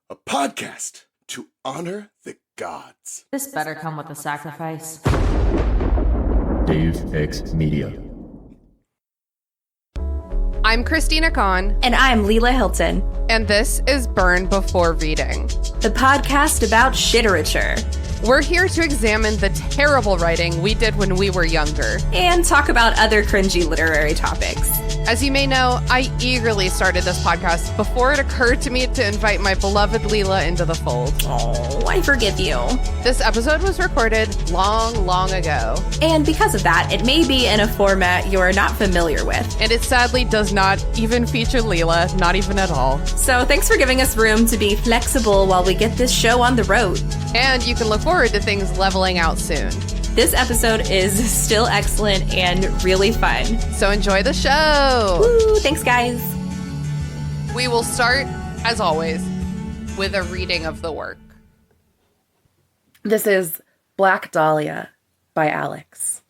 a podcast to honor the gods. This better come with a sacrifice. Dave X Media. I'm Christina Kahn. And I'm Leela Hilton. And this is Burn Before Reading, the podcast about shiterature. We're here to examine the terrible writing we did when we were younger. And talk about other cringy literary topics. As you may know, I eagerly started this podcast before it occurred to me to invite my beloved Leela into the fold. Oh, I forgive you. This episode was recorded long ago. And because of that, it may be in a format you're not familiar with. And it sadly does not even feature Leela, not even at all. So thanks for giving us room to be flexible while we get this show on the road. And you can look forward to things leveling out soon. This episode is still excellent and really fun. So enjoy the show. Woo, thanks, guys. We will start, as always, with a reading of the work. This is Black Dahlia by Alex.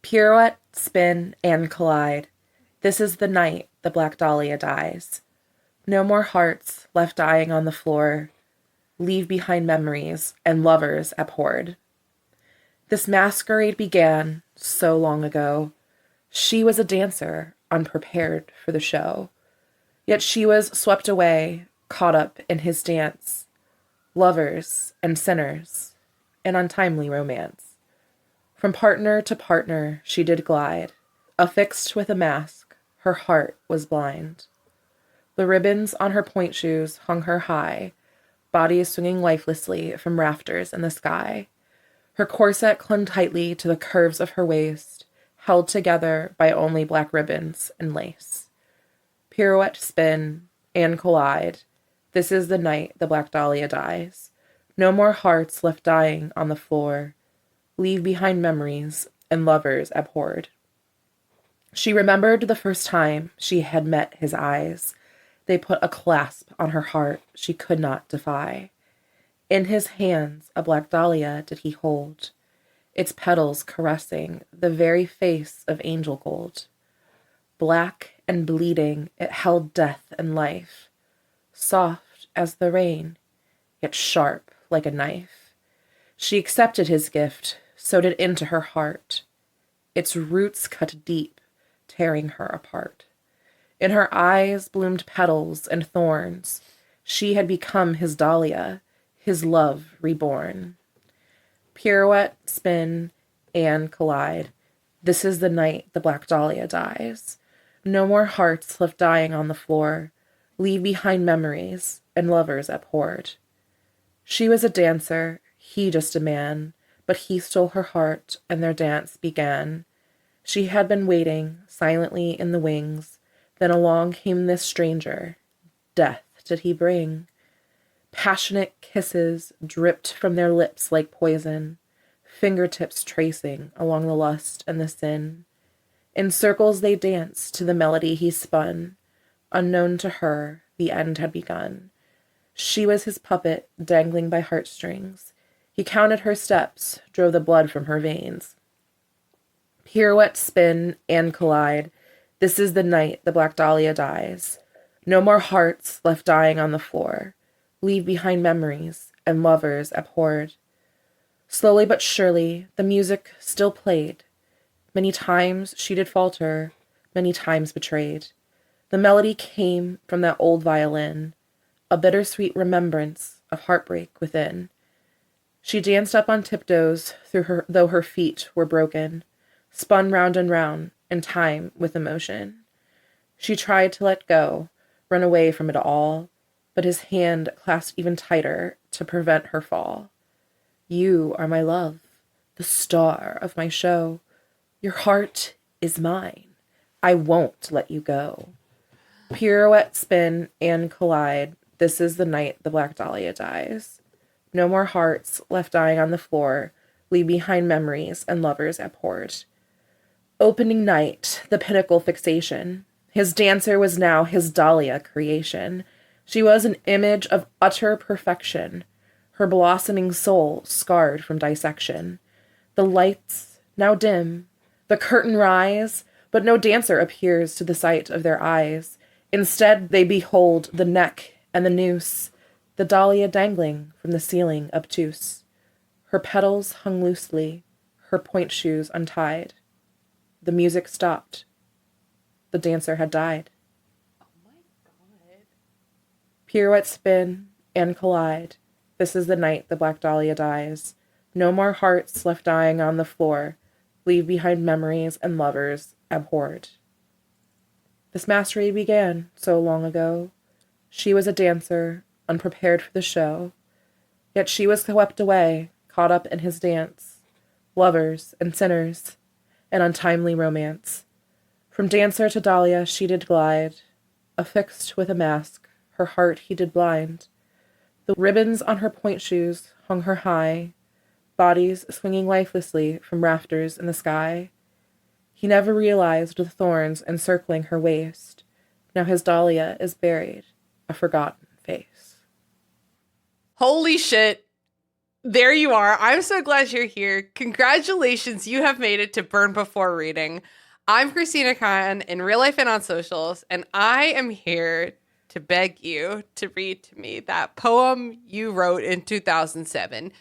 Pirouette, spin, and collide. This is the night the Black Dahlia dies. No more hearts left dying on the floor. Leave behind memories and lovers abhorred. This masquerade began so long ago. She was a dancer, unprepared for the show. Yet she was swept away, caught up in his dance. Lovers and sinners, an untimely romance. From partner to partner she did glide. Affixed with a mask, her heart was blind. The ribbons on her point shoes hung her high, body swinging lifelessly from rafters in the sky. Her corset clung tightly to the curves of her waist, held together by only black ribbons and lace. Pirouette, spin, and collide. This is the night the Black Dahlia dies. No more hearts left dying on the floor. Leave behind memories and lovers abhorred. She remembered the first time she had met his eyes. They put a clasp on her heart she could not defy. In his hands a black dahlia did he hold, its petals caressing the very face of angel gold. Black and bleeding, it held death and life, soft as the rain, yet sharp like a knife. She accepted his gift, sewed it into her heart. Its roots cut deep, tearing her apart. In her eyes bloomed petals and thorns. She had become his dahlia, his love reborn. Pirouette, spin, and collide. This is the night the Black Dahlia dies. No more hearts left dying on the floor. Leave behind memories and lovers abhorred. She was a dancer, he just a man, but he stole her heart and their dance began. She had been waiting silently in the wings. Then along came this stranger. Death did he bring. Passionate kisses dripped from their lips like poison, fingertips tracing along the lust and the sin. In circles they danced to the melody he spun. Unknown to her, the end had begun. She was his puppet, dangling by heartstrings. He counted her steps, drove the blood from her veins. Pirouette, spin, and collide. This is the night the Black Dahlia dies. No more hearts left dying on the floor. Leave behind memories and lovers abhorred. Slowly but surely, the music still played. Many times she did falter, many times betrayed. The melody came from that old violin, a bittersweet remembrance of heartbreak within. She danced up on tiptoes though her feet were broken, spun round and round in time with emotion. She tried to let go, run away from it all, but his hand clasped even tighter to prevent her fall. You are my love, the star of my show. Your heart is mine. I won't let you go. Pirouette, spin, and collide. This is the night the Black Dahlia dies. No more hearts left dying on the floor. Leave behind memories and lovers abhorred. Opening night, the pinnacle fixation. His dancer was now his dahlia creation. She was an image of utter perfection, her blossoming soul scarred from dissection. The lights, now dim, the curtain rise, but no dancer appears to the sight of their eyes. Instead, they behold the neck and the noose, the dahlia dangling from the ceiling obtuse. Her petals hung loosely, her point shoes untied. The music stopped. The dancer had died. Oh my God. Pirouette, spin, and collide. This is the night the black dahlia dies. No more hearts left dying on the floor. Leave behind memories and lovers abhorred. This masquerade began so long ago. She was a dancer, unprepared for the show. Yet she was swept away, caught up in his dance. Lovers and sinners, an untimely romance. From dancer to dahlia she did glide, affixed with a mask, her heart he did blind. The ribbons on her point shoes hung her high, bodies swinging lifelessly from rafters in the sky. He never realized the thorns encircling her waist. Now his dahlia is buried, a forgotten face. Holy shit. There you are. I'm so glad you're here. Congratulations, you have made it to Burn Before Reading. I'm Christina Khan in real life and on socials, and I am here to beg you to read to me that poem you wrote in 2007,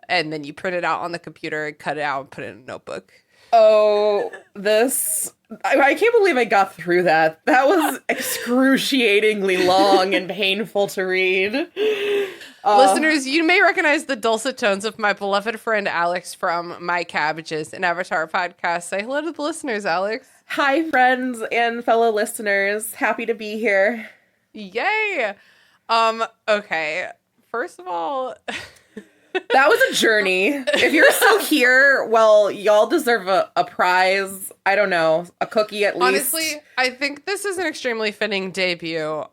and then you print it out on the computer and cut it out and put it in a notebook. Oh, I can't believe I got through that. That was excruciatingly long and painful to read. Listeners, you may recognize the dulcet tones of my beloved friend Alex from My Cabbages, an Avatar podcast. Say hello to the listeners, Alex. Hi, friends and fellow listeners. Happy to be here. Yay! Okay. First of all, that was a journey. If you're still here, well, y'all deserve a prize. I don't know, a cookie at least. Honestly, I think this is an extremely fitting debut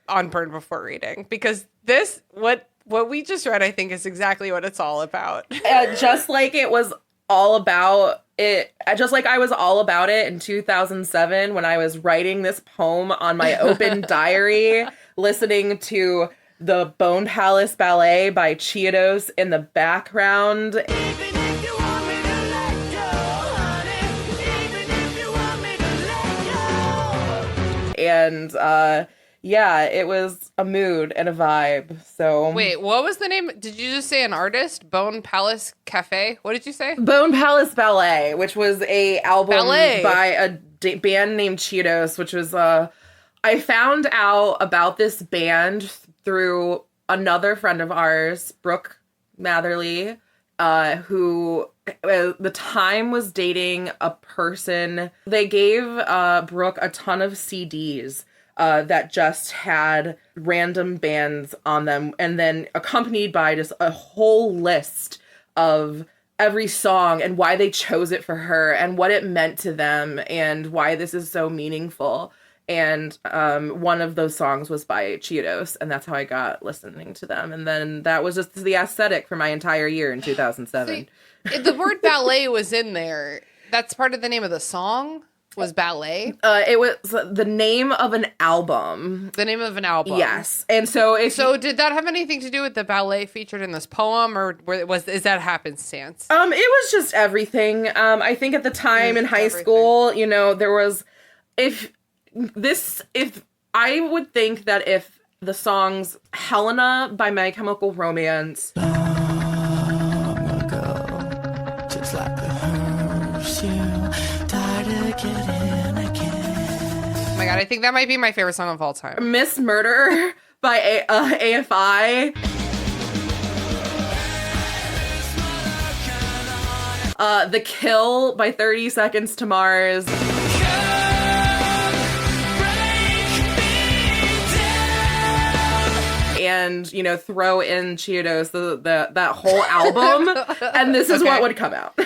on Burn Before Reading, because this, what we just read, I think is exactly what it's all about. Just like it was all about it, just like I was all about it in 2007 when I was writing this poem on my open diary, listening to the Bone Palace Ballet by Cabbages in the background. And yeah, it was a mood and a vibe. So wait, what was the name? Did you just say an artist? Bone Palace Cafe? What did you say? Bone Palace Ballet, which was a album Ballet. by a band named Cabbages, which was I found out about this band through another friend of ours, Brooke Matherly, who at the time was dating a person. They gave Brooke a ton of CDs that just had random bands on them, and then accompanied by just a whole list of every song and why they chose it for her and what it meant to them and why this is so meaningful. And one of those songs was by Cabbages, and that's how I got listening to them. And then that was just the aesthetic for my entire year in 2007. See, the word ballet was in there. That's part of the name of the song, was ballet? It was the name of an album. The name of an album. Yes. And so did that have anything to do with the ballet featured in this poem, or is that happenstance? It was just everything. I think at the time in high school, you know, there was if I would think that if the songs Helena by My Chemical Romance, long ago, just like the hearse, you died to get in again. Oh my God, I think that might be my favorite song of all time. Miss Murder by AFI, The Kill by 30 Seconds to Mars, and, you know, throw in Cabbages, that whole album, and this is what would come out.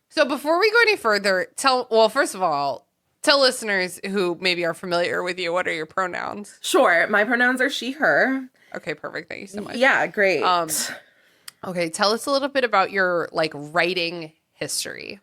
So before we go any further, first of all, tell listeners who maybe are familiar with you, what are your pronouns? Sure. My pronouns are she, her. Okay, perfect. Thank you so much. Yeah, great. Okay, tell us a little bit about your, writing history.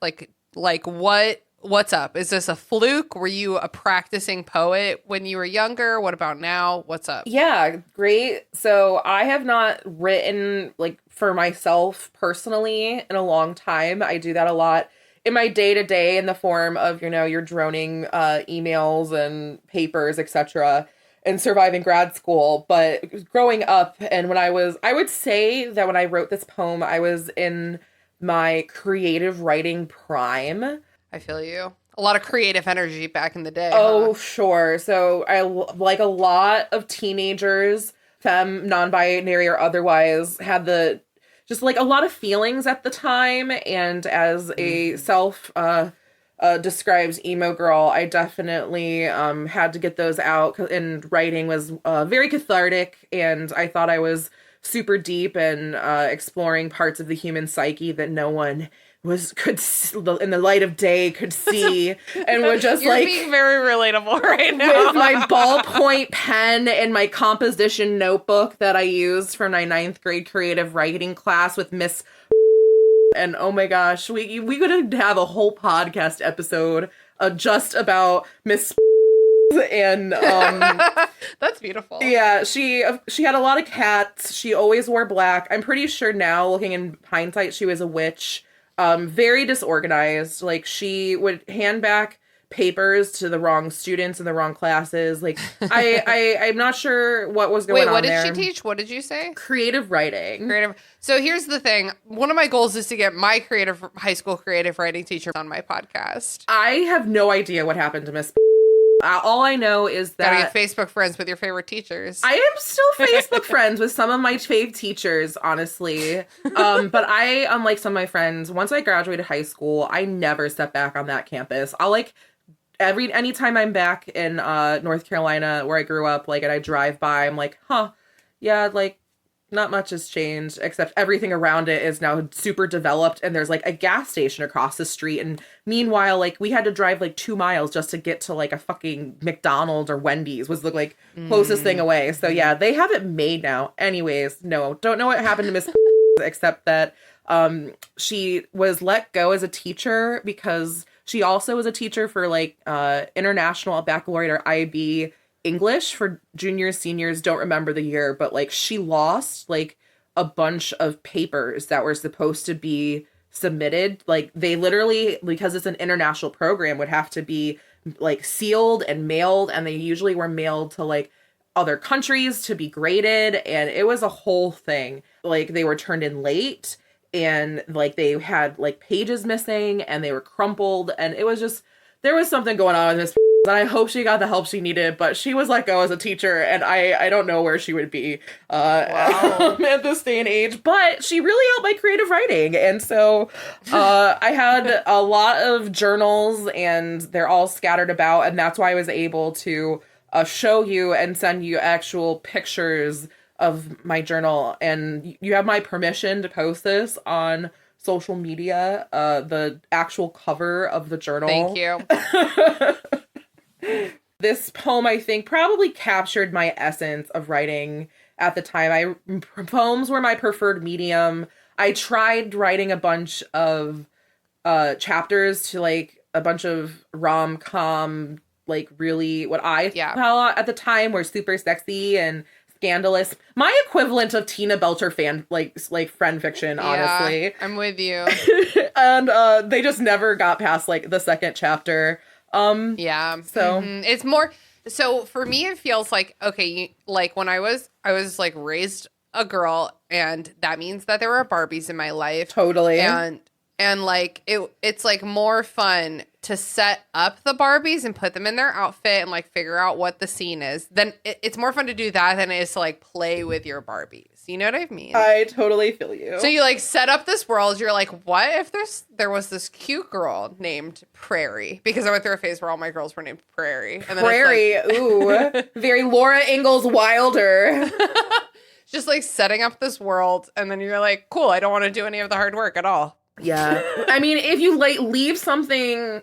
What's up? Is this a fluke? Were you a practicing poet when you were younger? What about now? What's up? Yeah, great. So I have not written for myself personally in a long time. I do that a lot in my day-to-day in the form of, you know, your droning emails and papers, etc. and surviving grad school. But growing up, and I would say that when I wrote this poem, I was in my creative writing prime. I feel you. A lot of creative energy back in the day. Oh, huh? sure. So I, like a lot of teenagers, femme, non-binary or otherwise, had just like a lot of feelings at the time. And as a self describes emo girl, I definitely had to get those out. And writing was very cathartic. And I thought I was super deep and exploring parts of the human psyche that no one could in the light of day could see, and would just You're like being very relatable right now. with my ballpoint pen and my composition notebook that I used for my 9th grade creative writing class with Miss. And oh my gosh, we could have a whole podcast episode just about Miss. And That's beautiful. yeah, she had a lot of cats. She always wore black. I'm pretty sure now, looking in hindsight, she was a witch. Very disorganized. Like, she would hand back papers to the wrong students in the wrong classes. Like, I'm not sure what was going on Wait, what there. did she teach? What did you say? Creative writing. So here's the thing. One of my goals is to get my high school creative writing teacher on my podcast. I have no idea what happened to Miss. All I know is Gotta that get Facebook friends with your favorite teachers. I am still Facebook friends with some of my fave teachers, honestly. But I, unlike some of my friends, once I graduated high school, I never stepped back on that campus. I'll like anytime I'm back in North Carolina where I grew up, like, and I drive by, I'm like, yeah, like, not much has changed, except everything around it is now super developed, and there's like a gas station across the street. And meanwhile, like, we had to drive like 2 miles just to get to like a fucking McDonald's or Wendy's was the like closest thing away. So yeah, they have it made now. Anyways, no, don't know what happened to Miss except that she was let go as a teacher because she also was a teacher for like international baccalaureate or IB English for juniors, seniors, don't remember the year, but like she lost like a bunch of papers that were supposed to be submitted. Like, they literally, because it's an international program, would have to be like sealed and mailed, and they usually were mailed to like other countries to be graded, and it was a whole thing. Like, they were turned in late, and like they had like pages missing, and they were crumpled, and it was just, there was something going on in this. And I hope she got the help she needed, but she was let go as a teacher, and I don't know where she would be at this day and age. But she really helped my creative writing, and so I had a lot of journals, and they're all scattered about, and that's why I was able to show you and send you actual pictures of my journal, and you have my permission to post this on social media, the actual cover of the journal. Thank you. This poem, I think, probably captured my essence of writing at the time. Poems were my preferred medium. I tried writing a bunch of chapters to like a bunch of rom-com, like really what I thought at the time were super sexy and scandalous. My equivalent of Tina Belcher fan, like friend fiction, honestly. Yeah, I'm with you. And they just never got past like the second chapter. Yeah. So it's more, so for me, it feels like, okay, like when I was like raised a girl, and that means that there were Barbies in my life. Totally. And like, it's like more fun to set up the Barbies and put them in their outfit and like figure out what the scene is. Then it's more fun to do that than it is to like play with your Barbies. You know what I mean? I totally feel you. So you like set up this world. You're like, what if there was this cute girl named Prairie? Because I went through a phase where all my girls were named Prairie. And then Prairie, ooh, very Laura Ingalls Wilder. Just like setting up this world, and then you're like, cool, I don't want to do any of the hard work at all. Yeah. I mean, if you like leave something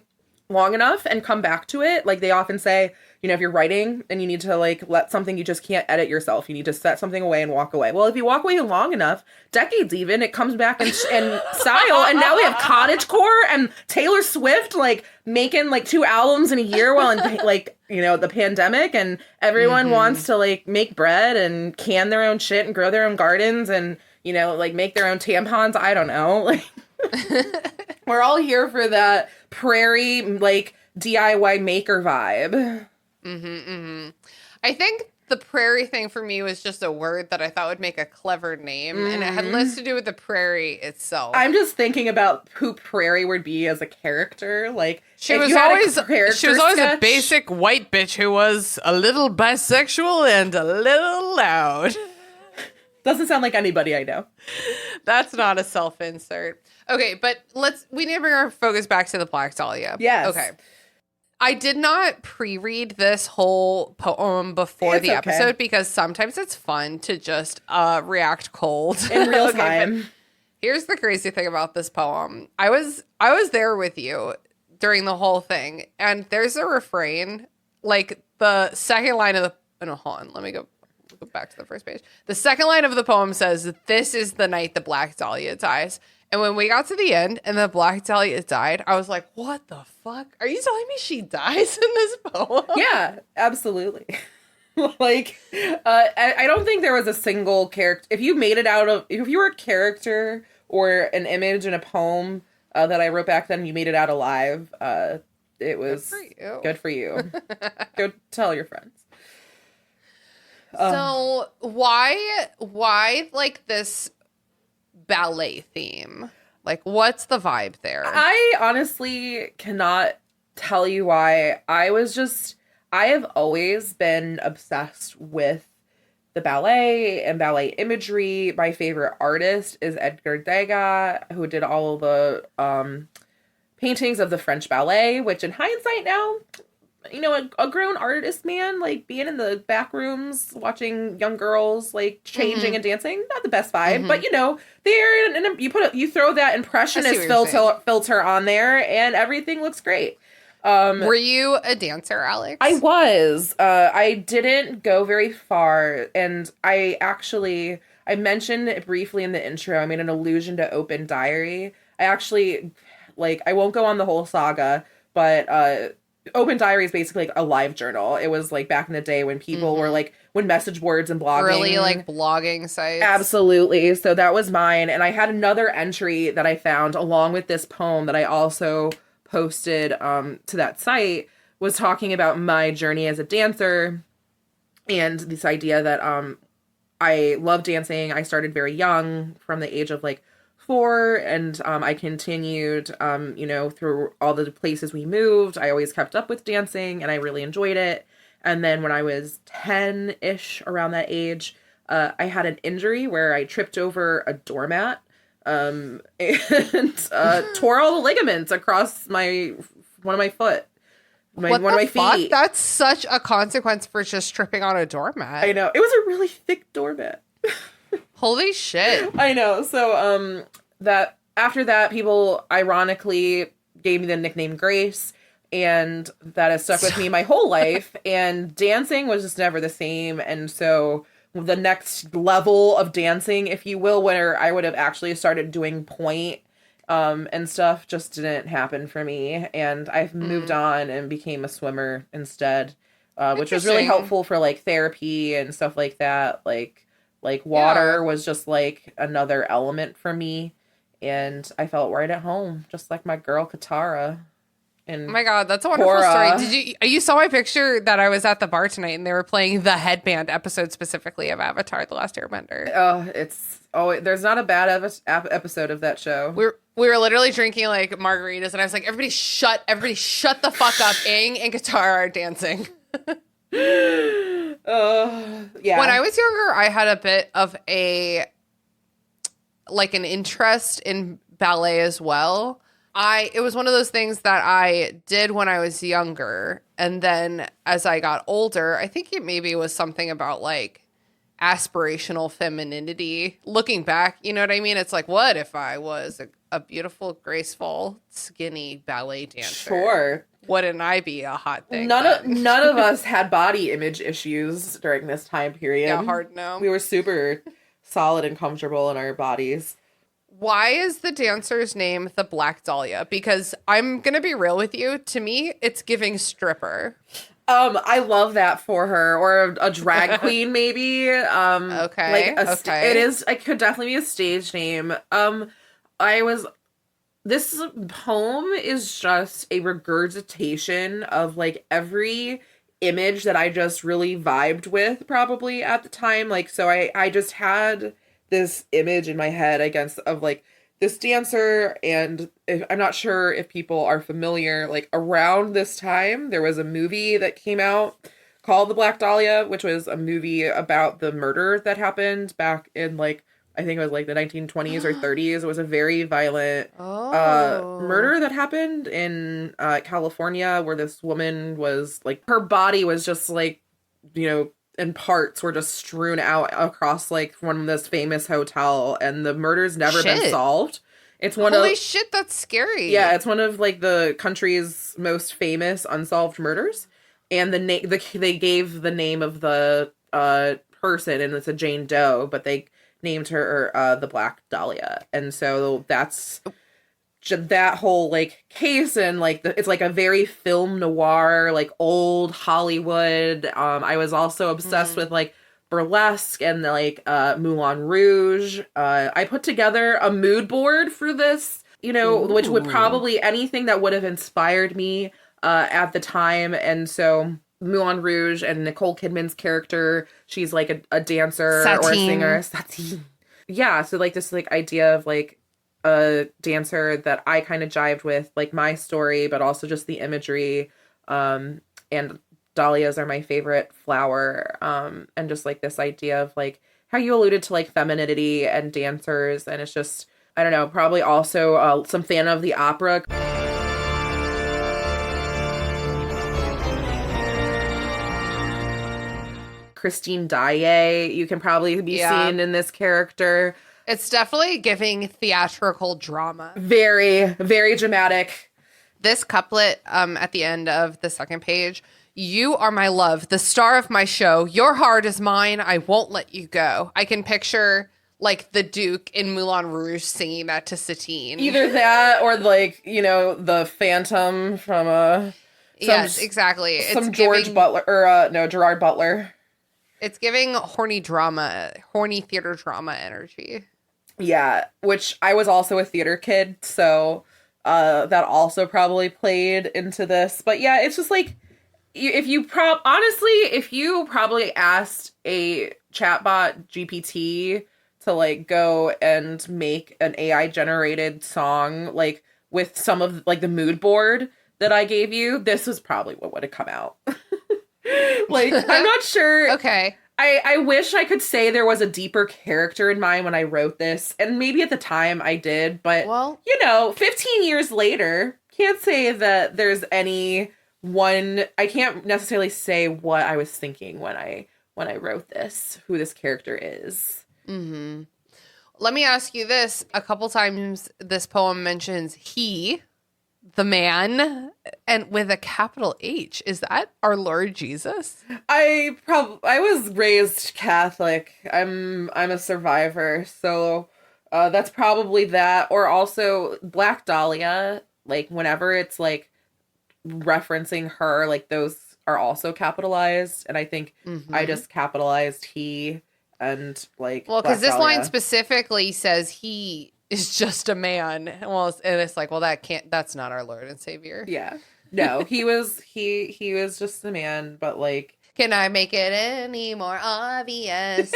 long enough and come back to it, like they often say, you know, if you're writing and you need to like let something, you just can't edit yourself. You need to set something away and walk away. Well, if you walk away long enough, decades even, it comes back in style. And now we have cottagecore and Taylor Swift like making like 2 albums in a year while in like, you know, the pandemic, and everyone wants to like make bread and can their own shit and grow their own gardens and, you know, like make their own tampons. I don't know. Like, we're all here for that prairie like DIY maker vibe. I think the prairie thing for me was just a word that I thought would make a clever name, and it had less to do with the prairie itself. I'm just thinking about who Prairie would be as a character. Like, She if was you had always a sketch- basic white bitch who was a little bisexual and a little loud. Doesn't sound like anybody I know. That's not a self-insert. Okay, but we need to bring our focus back to the Black Dahlia. Yes. Okay. I did not pre-read this whole poem before It's the okay. episode because sometimes it's fun to just react cold In real Okay, time. but here's the crazy thing about this poem. I was there with you during the whole thing, and there's a refrain, like the second line of the hold on, let me go back to the first page. The second line of the poem says, "This is the night the Black Dahlia dies." And when we got to the end and the Black Dahlia died, I was like, what the fuck? Are you telling me she dies in this poem? Yeah, absolutely. Like, I don't think there was a single character. If you were a character or an image in a poem that I wrote back then, you made it out alive, it was good for you. Go tell your friends. So why like this ballet theme? Like, what's the vibe there? I honestly cannot tell you why. I have always been obsessed with the ballet and ballet imagery. My favorite artist is Edgar Degas, who did all of the paintings of the French ballet, which in hindsight now, you know, a grown artist, man, like being in the back rooms watching young girls like changing and dancing, not the best vibe, but you know, you throw that impressionist filter on there and everything looks great. Were you a dancer, Alex? I was. I didn't go very far, and I mentioned it briefly in the intro. I made an allusion to Open Diary. I won't go on the whole saga, but Open Diary is basically like a live journal. It was like back in the day when people were like, when message boards and blogging. Really like blogging sites. Absolutely. So that was mine. And I had another entry that I found along with this poem that I also posted to that site, was talking about my journey as a dancer and this idea that I love dancing. I started very young, from the age of like 4, and I continued, through all the places we moved. I always kept up with dancing, and I really enjoyed it. And then when I was 10-ish, around that age, I had an injury where I tripped over a doormat and tore all the ligaments across one of my foot. One of my feet. That's such a consequence for just tripping on a doormat. I know. It was a really thick doormat. Holy shit. I know. So that after that, people ironically gave me the nickname Grace, and that has stuck with me my whole life. And dancing was just never the same. And so the next level of dancing, if you will, where I would have actually started doing point and stuff, just didn't happen for me. And I've moved on and became a swimmer instead, which was really helpful for like therapy and stuff like that. Like water was just like another element for me, and I felt right at home, just like my girl Katara. And oh my god, that's a wonderful story. You saw my picture that I was at the bar tonight, and they were playing the Headband episode specifically of Avatar: The Last Airbender. There's not a bad episode of that show. We were literally drinking like margaritas, and I was like, everybody shut the fuck up. Aang and Katara are dancing. Yeah. When I was younger, I had a bit of an interest in ballet as well. It was one of those things that I did when I was younger, and then as I got older, I think it maybe was something about like aspirational femininity. Looking back, you know what I mean? It's like, what if I was a beautiful, graceful, skinny ballet dancer? Sure. Wouldn't I be a hot thing? None of us had body image issues during this time period. Yeah, hard no. We were super solid and comfortable in our bodies. Why is the dancer's name the Black Dahlia? Because I'm going to be real with you. To me, it's giving stripper. I love that for her, or a drag queen maybe. Okay. It is. It could definitely be a stage name. This poem is just a regurgitation of like every image that I just really vibed with probably at the time. Like, so I just had this image in my head of like this dancer, and I'm not sure if people are familiar, like around this time there was a movie that came out called The Black Dahlia, which was a movie about the murder that happened back in like, I think it was like the 1920s or 30s. It was a very violent murder that happened in California, where this woman was like, her body was just like, you know, and parts were just strewn out across like from this famous hotel, and the murder's never been solved. It's one Holy shit, that's scary. Yeah, it's one of like the country's most famous unsolved murders, and they gave the name of the person, and it's a Jane Doe, but they named her the Black Dahlia, and so that's that whole like case, and like it's like a very film noir, like old Hollywood. I was also obsessed with like burlesque and like Moulin Rouge. I put together a mood board for this, you know, which would probably anything that would have inspired me at the time. And so Moulin Rouge and Nicole Kidman's character, she's like a dancer or a singer. Satine. Yeah, so like this like idea of like a dancer that I kind of jived with, like my story, but also just the imagery. And dahlias are my favorite flower. And just like this idea of like how you alluded to like femininity and dancers. And it's just, I don't know, probably also some fan of the opera. Christine Daae, you can probably be seen in this character. It's definitely giving theatrical drama. Very, very dramatic. This couplet at the end of the second page, "You are my love, the star of my show. Your heart is mine. I won't let you go." I can picture like the Duke in Moulin Rouge singing that to Satine. Either that or like, you know, the Phantom from yes, exactly. Some Gerard Butler. It's giving horny theater drama energy. Yeah, which I was also a theater kid, so that also probably played into this. But yeah, it's just like, if you probably asked a chatbot GPT to like go and make an AI generated song like with some of like the mood board that I gave you, this was probably what would have come out. Like, I'm not sure. Okay. I wish I could say there was a deeper character in mind when I wrote this, and maybe at the time I did, but, well, you know, 15 years later, can't say that there's any one, I can't necessarily say what I was thinking when I wrote this, who this character is. Mm-hmm. Let me ask you this. A couple times this poem mentions he, the man, and with a capital H. Is that our Lord Jesus? I was raised Catholic. I'm a survivor, so that's probably that. Or also Black Dahlia. Like whenever it's like referencing her, like those are also capitalized, and I think I just capitalized he and like. Well, because this line specifically says he is just a man. Well, and it's like, well, that's not our Lord and Savior. Yeah. No, he was just a man, but like, can I make it any more obvious?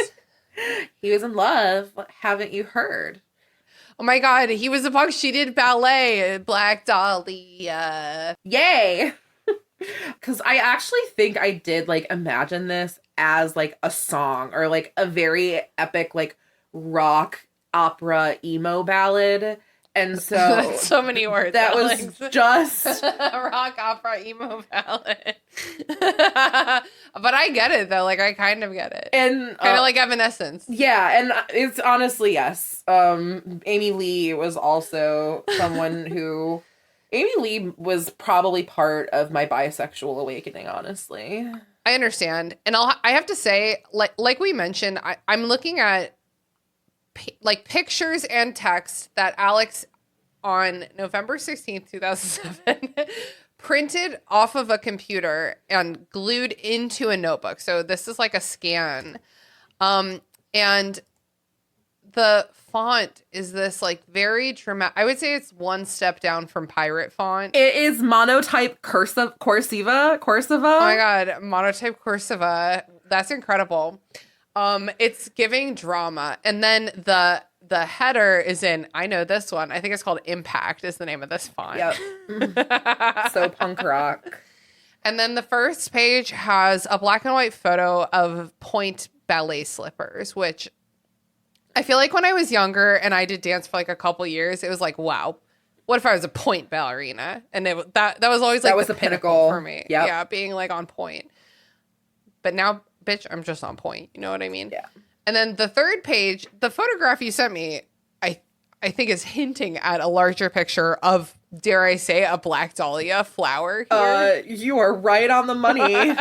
He was in love. Haven't you heard? Oh my God, he was a punk. She did ballet, Black Dahlia. Yay. Because I actually think I did like imagine this as like a song or like a very epic like rock opera emo ballad, and so that's so many words. That Alex. Was just rock opera emo ballad. But I get it though. Like I kind of get it, and kind of like Evanescence. Yeah, and it's honestly yes. Amy Lee was also someone who. Amy Lee was probably part of my bisexual awakening. Honestly, I understand, and I have to say, like we mentioned, I'm looking at. Like pictures and text that Alex on November 16th, 2007 printed off of a computer and glued into a notebook. So this is like a scan. And the font is this like very dramatic. I would say it's one step down from pirate font. It is monotype cursiva. Oh my god, monotype cursiva. That's incredible. It's giving drama, and then the header is in. I know this one. I think it's called Impact. Is the name of this font. Yep. So punk rock. And then the first page has a black and white photo of point ballet slippers, which I feel like when I was younger and I did dance for like a couple years, it was like, wow, what if I was a point ballerina? And that was always like that was the pinnacle for me. Yep. Yeah, being like on point. But now, bitch, I'm just on point. You know what I mean? Yeah. And then the third page, the photograph you sent me, I think is hinting at a larger picture of, dare I say, a black dahlia flower here. You are right on the money.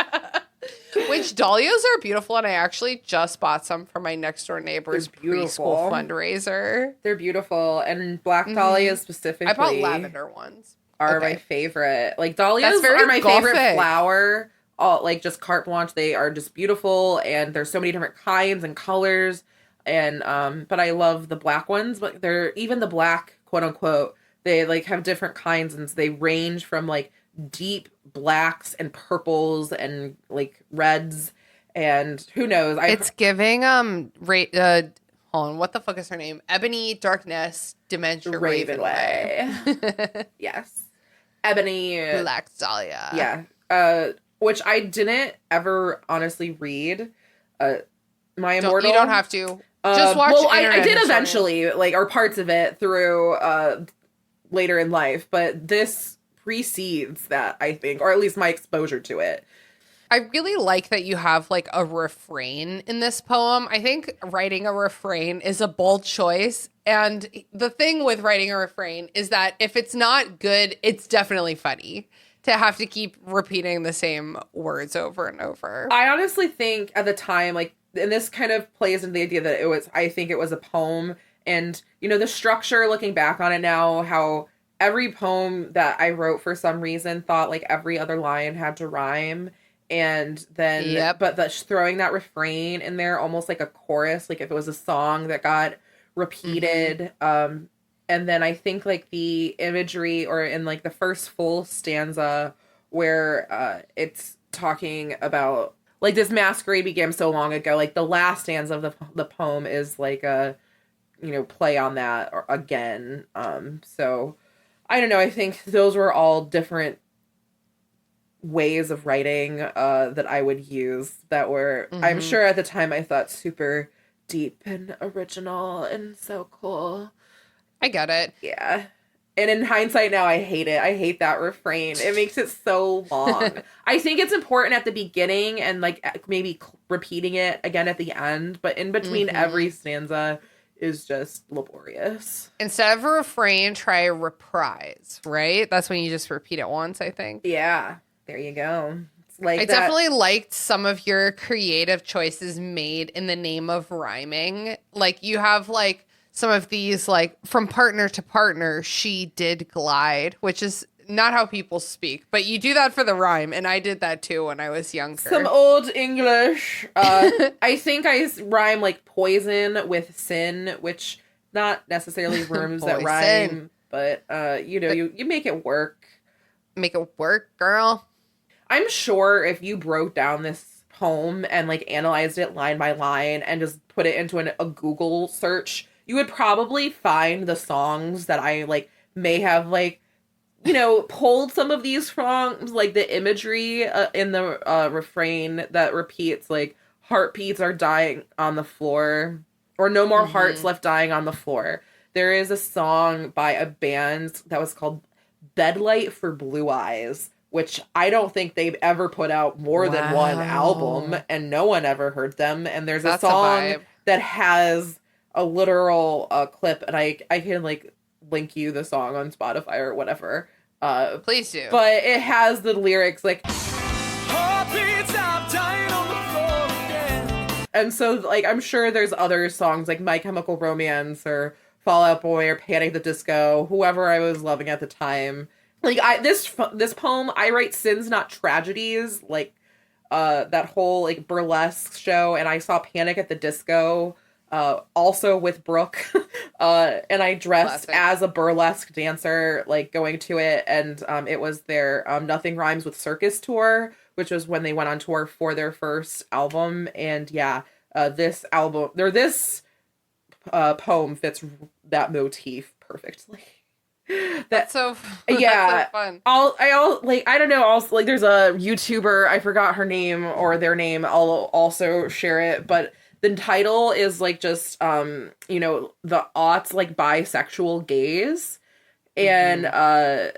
Which dahlias are beautiful, and I actually just bought some for my next door neighbor's preschool fundraiser. They're beautiful, and black dahlias specifically. I bought lavender ones. Are my favorite. Like dahlias are my favorite flower. All like just carte blanche. They are just beautiful, and there's so many different kinds and colors. And but I love the black ones. But they're even the black, quote unquote. They like have different kinds, and they range from like deep blacks and purples and like reds, and who knows? It's giving hold on, what the fuck is her name? Ebony Darkness Dementia Ravenway. Yes, Ebony Black Dahlia. Yeah, which I didn't ever honestly read. My Immortal. You don't have to. Just watch. Well, I did eventually, like, or parts of it through later in life, but this precedes that, I think, or at least my exposure to it. I really like that you have like a refrain in this poem. I think writing a refrain is a bold choice. And the thing with writing a refrain is that if it's not good, it's definitely funny to have to keep repeating the same words over and over. I honestly think at the time, like, and this kind of plays into the idea that I think it was a poem. And, you know, the structure, looking back on it now, how every poem that I wrote for some reason thought like every other line had to rhyme. And then, but throwing that refrain in there, almost like a chorus, like if it was a song that got repeated. And then I think like the imagery, or in like the first full stanza where it's talking about like this masquerade began so long ago, like the last stanza of the poem is like a, you know, play on that or again. So I don't know. I think those were all different ways of writing that I would use that were, I'm sure at the time I thought super deep and original and so cool. I get it. Yeah. And in hindsight now, I hate it. I hate that refrain. It makes it so long. I think it's important at the beginning and like maybe repeating it again at the end, but in between every stanza is just laborious. Instead of a refrain, try a reprise, right? That's when you just repeat it once, I think. Yeah. There you go. It's like I definitely liked some of your creative choices made in the name of rhyming. Like you have like some of these, like from partner to partner, she did glide, which is not how people speak, but you do that for the rhyme. And I did that too when I was younger. Some old English. I think I rhyme like poison with sin, which not necessarily rhymes that rhyme, but you know, you make it work. Make it work, girl. I'm sure if you broke down this poem and like analyzed it line by line and just put it into a Google search, you would probably find the songs that I like may have like, you know, pulled some of these from, like the imagery in the refrain that repeats like heartbeats are dying on the floor or no more hearts left dying on the floor. There is a song by a band that was called Bedlight for Blue Eyes, which I don't think they've ever put out more than one album, and no one ever heard them. And there's a song that has a literal clip, and I can like link you the song on Spotify or whatever. Please do. But it has the lyrics like, and so like I'm sure there's other songs like My Chemical Romance or Fall Out Boy or Panic! At the Disco, whoever I was loving at the time. Like this poem, I write sins not tragedies, like that whole like burlesque show, and I saw Panic! At the Disco also with Brooke. And I dressed Classic. as a burlesque dancer, like going to it. And it was their Nothing Rhymes with Circus tour, which was when they went on tour for their first album. And yeah, this poem fits that motif perfectly. That's so Yeah. that's so fun. I don't know, also like there's a YouTuber, I forgot her name or their name, I'll also share it, but the title is like just the aughts like bisexual gaze, and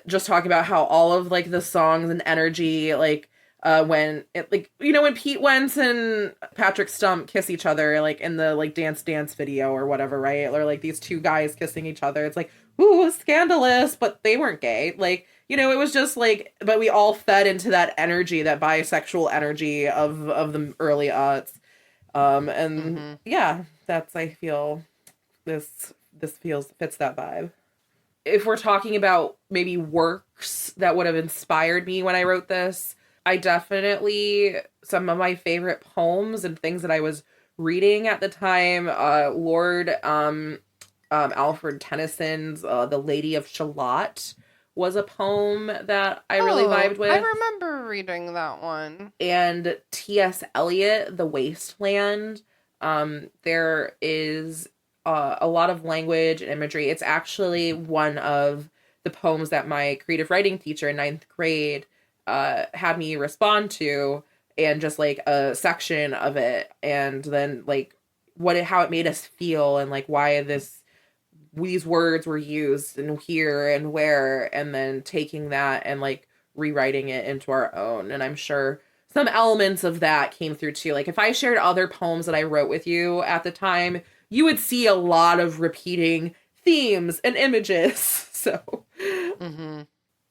just talking about how all of like the songs and energy, like when it, like, when Pete Wentz and Patrick Stump kiss each other, like in the like Dance Dance video or whatever, right? Or like these two guys kissing each other. It's like, ooh, scandalous, but they weren't gay. Like, it was just like, but we all fed into that energy, that bisexual energy of the early aughts. Yeah, that's, I feel this fits that vibe. If we're talking about maybe works that would have inspired me when I wrote this, I definitely, some of my favorite poems and things that I was reading at the time, Lord Alfred Tennyson's The Lady of Shalott was a poem that I really vibed with. I remember reading that one. And T.S. Eliot, The Wasteland. There is a lot of language and imagery. It's actually one of the poems that my creative writing teacher in 9th grade had me respond to, and just like a section of it, and then like how it made us feel, and like why these words were used and here and where, and then taking that and like rewriting it into our own. And I'm sure some elements of that came through too. Like if I shared other poems that I wrote with you at the time, you would see a lot of repeating themes and images. So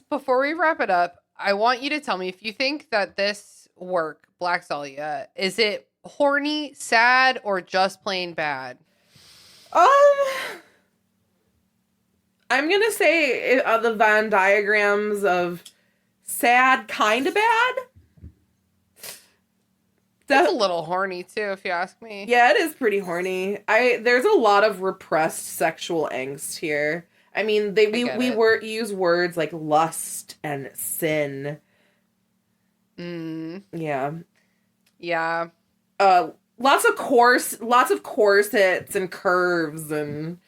Before we wrap it up, I want you to tell me if you think that this work, Black Dahlia, is it horny, sad, or just plain bad? I'm gonna say the Venn diagrams of sad, kind of bad. It's a little horny too, if you ask me. Yeah, it is pretty horny. There's a lot of repressed sexual angst here. I mean, we use words like lust and sin. Yeah. Yeah. Lots of corsets and curves, and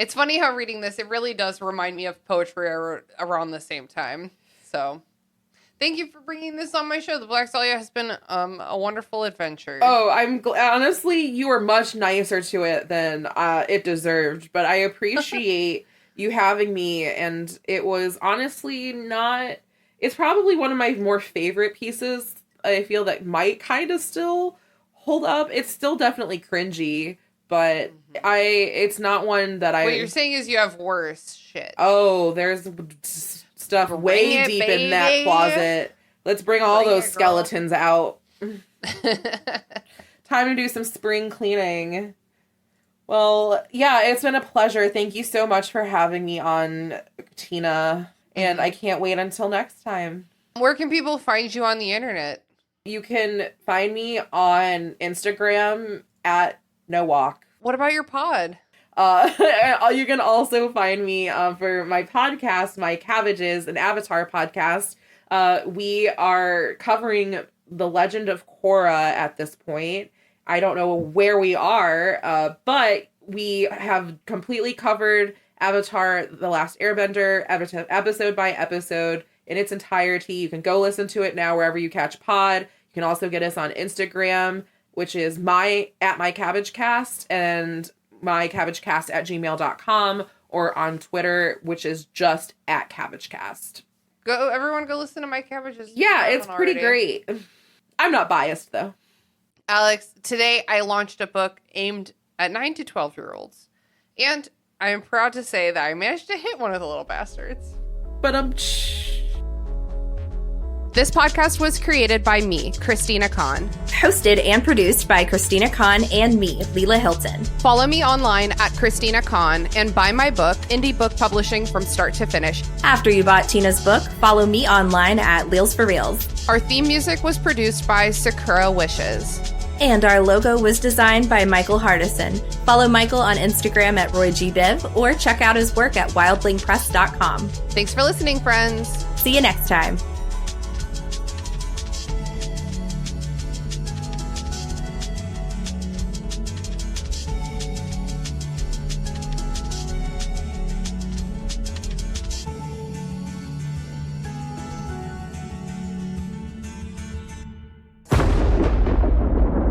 It's funny how reading this, it really does remind me of poetry I wrote around the same time. So, thank you for bringing this on my show. The Black Dahlia has been a wonderful adventure. Oh, honestly, you were much nicer to it than it deserved, but I appreciate you having me, and it was honestly it's probably one of my more favorite pieces. I feel that might kind of still hold up. It's still definitely cringy, but it's not one that What you're saying is you have worse shit. Oh, there's stuff way deep in that closet. Let's bring all those skeletons out. Time to do some spring cleaning. Well, yeah, it's been a pleasure. Thank you so much for having me on, Tina. And I can't wait until next time. Where can people find you on the internet? You can find me on Instagram at NoWalk. What about your pod? You can also find me for my podcast, my Cabbages, an Avatar podcast. We are covering The Legend of Korra at this point. I don't know where we are, but we have completely covered Avatar, The Last Airbender, episode by episode in its entirety. You can go listen to it now wherever you catch pod. You can also get us on Instagram, which is @mycabbagecast, and mycabbagecast@gmail.com, or on Twitter, which is just @cabbagecast. Everyone go listen to My Cabbages. Yeah, it's pretty great. I'm not biased though. Alex, today I launched a book aimed at 9 to 12-year-olds. And I am proud to say that I managed to hit one of the little bastards. But This podcast was created by me, Christina Kahn. Hosted and produced by Christina Kahn and me, Leela Hilton. Follow me online at Christina Kahn and buy my book, Indie Book Publishing, from start to finish. After you bought Tina's book, follow me online at Leels for Reels. Our theme music was produced by Sakura Wishes. And our logo was designed by Michael Hardison. Follow Michael on Instagram at RoyGBiv or check out his work at wildlingpress.com. Thanks for listening, friends. See you next time.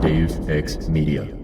Dave X Media.